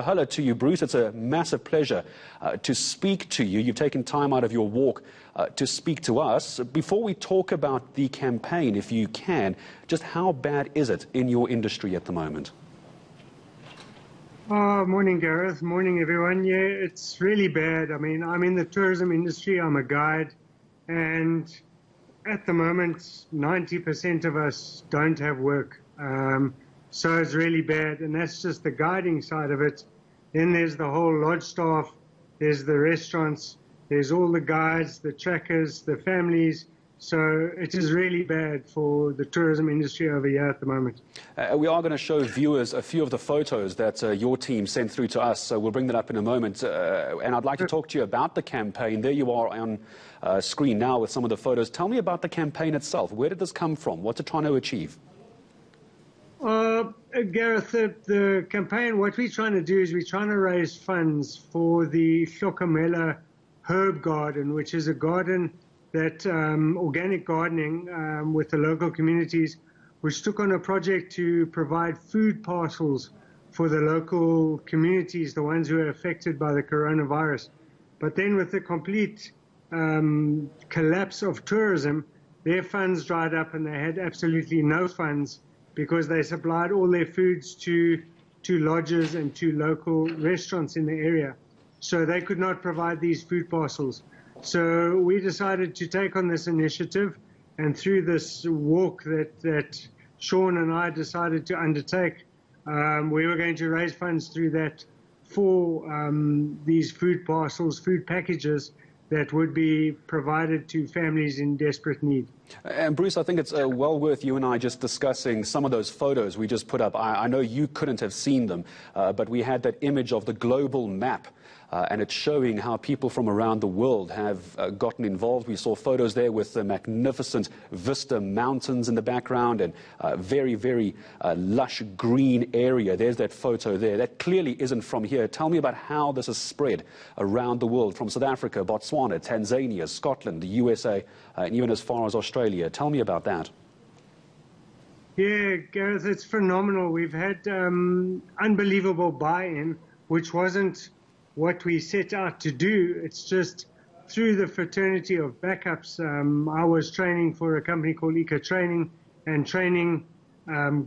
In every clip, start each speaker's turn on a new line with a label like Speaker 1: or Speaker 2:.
Speaker 1: Hello to you, Bruce. It's a massive pleasure to speak to you. You've taken time out of your walk to speak to us. Before we talk about the campaign, if you can, just how bad is it in your industry at the moment?
Speaker 2: Morning, Gareth. Morning, everyone. Yeah, it's really bad. I mean, I'm in the tourism industry. I'm a guide. And at the moment, 90% of us don't have work. So it's really bad, and that's just the guiding side of it. Then there's the whole lodge staff, there's the restaurants, there's all the guides, the trackers, the families. So it is really bad for the tourism industry over here at the moment.
Speaker 1: We are going to show viewers a few of the photos that your team sent through to us, so we'll bring that up in a moment. And I'd like to talk to you about the campaign. There you are on screen now with some of the photos. Tell me about the campaign itself. Where did this come from? What's it trying to achieve?
Speaker 2: Gareth, the campaign, what we're trying to do is we're trying to raise funds for the Hlokomela herb garden, which is a garden that organic gardening with the local communities, which took on a project to provide food parcels for the local communities, the ones who are affected by the coronavirus. But then with the complete collapse of tourism, their funds dried up and they had absolutely no funds, because they supplied all their foods to lodges and to local restaurants in the area. So they could not provide these food parcels. So we decided to take on this initiative, and through this walk that Sean and I decided to undertake, we were going to raise funds through that for these food parcels, food packages that would be provided to families in desperate need.
Speaker 1: And Bruce, I think it's well worth you and I just discussing some of those photos we just put up. I know you couldn't have seen them, but we had that image of the global map, and it's showing how people from around the world have gotten involved. We saw photos there with the magnificent Vista Mountains in the background and very, very lush green area. There's that photo there. That clearly isn't from here. Tell me about how this has spread around the world, from South Africa, Botswana, Tanzania, Scotland, the USA, and even as far as Australia. Tell me about that.
Speaker 2: Yeah, Gareth, it's phenomenal. We've had unbelievable buy-in, which wasn't what we set out to do. It's just through the fraternity of backups. I was training for a company called Eco Training, and training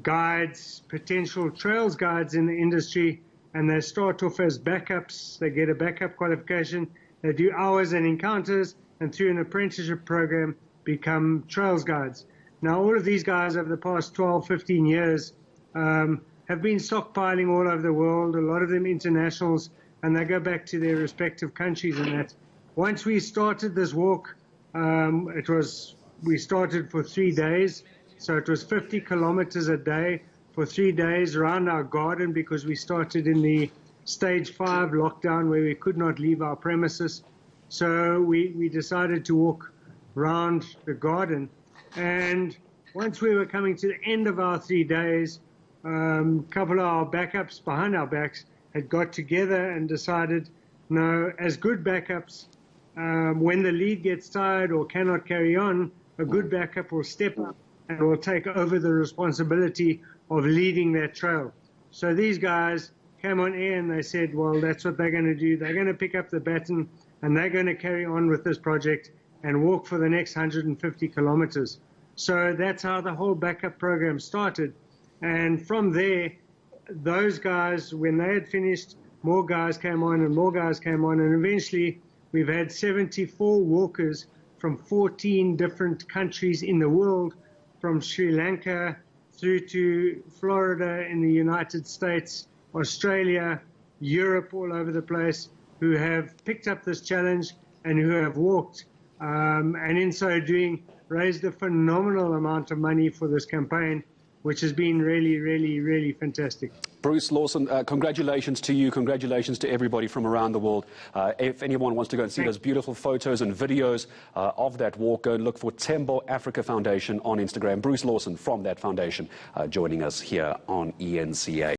Speaker 2: guides, potential trails guides in the industry, and they start off as backups. They get a backup qualification, they do hours and encounters, and through an apprenticeship program become trails guides. Now, all of these guys over the past 12, 15 years have been stockpiling all over the world, a lot of them internationals, and they go back to their respective countries and that. Once we started this walk, we started for 3 days, so it was 50 kilometers a day for 3 days around our garden, because we started in the stage 5 lockdown where we could not leave our premises. So we decided to walk around the garden, and once we were coming to the end of our 3 days, a couple of our backups behind our backs had got together and decided, no, as good backups, when the lead gets tired or cannot carry on, a good backup will step up and will take over the responsibility of leading that trail. So these guys came on air and they said, well, that's what they're going to do. They're going to pick up the baton and they're going to carry on with this project and walk for the next 150 kilometers. So that's how the whole backup program started. And from there, those guys, when they had finished, more guys came on and more guys came on, and eventually we've had 74 walkers from 14 different countries in the world, from Sri Lanka through to Florida in the United States, Australia, Europe, all over the place, who have picked up this challenge and who have walked, and in so doing raised a phenomenal amount of money for this campaign, which has been really, really, really fantastic.
Speaker 1: Bruce, Lawson, congratulations to you. Congratulations to everybody from around the world. If anyone wants to go and see those beautiful photos and videos of that walk, go and look for Tshembo Africa Foundation on Instagram. Bruce Lawson from that foundation joining us here on ENCA.